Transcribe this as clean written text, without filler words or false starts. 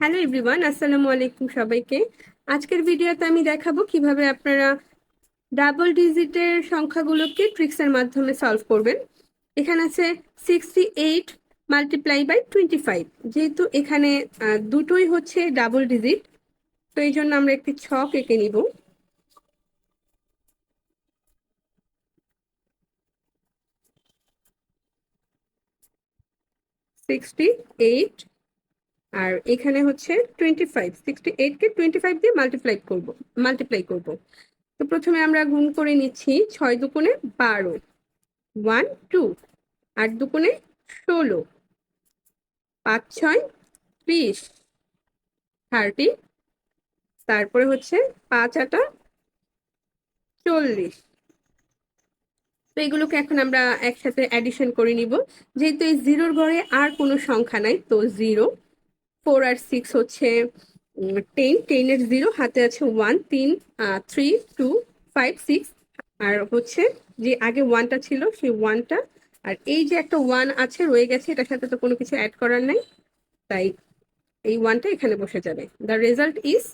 Hello everyone, আসসালামু আলাইকুম সবাইকে। আজকের ভিডিওতে আমি দেখাবো কিভাবে আপনারা ডাবল ডিজিটের সংখ্যাগুলোকে ট্রিক্সের মাধ্যমে সলভ করবেন। এখানে আছে 68 মাল্টিপ্লাই বাই 25। যেহেতু এখানে দুটোই হচ্ছে ডাবল ডিজিট, তো এই জন্য আমরা একটি ছক এঁকে নিব। সিক্সটি এইট আর এখানে হচ্ছে 25। 68কে 25 দিয়ে মাল্টিপ্লাই করব। তো প্রথমে আমরা গুণ করে নিচ্ছি। 6 দুগুণে 12, 1 2, 8 দুগুণে 16, 5 6 30, 30, তারপরে হচ্ছে 5 8 40। তো এগুলোকে এখন আমরা একসাথে অ্যাডিশন করে নিব। যেহেতু এই জিরোর ঘরে আর কোনো সংখ্যা নাই, তো 0, 4 আর 6 হচ্ছে 10, 10-এর 0 হাতে আছে 1, 3, 3, 2, 5, 6, আর হচ্ছে যে আগে ওয়ানটা ছিল সেই ওয়ানটা, আর এই যে একটা ওয়ান আছে রয়ে গেছে, এটার সাথে তো কোনো কিছু অ্যাড করার নাই, তাই এই ওয়ানটা এখানে বসে যাবে। The result is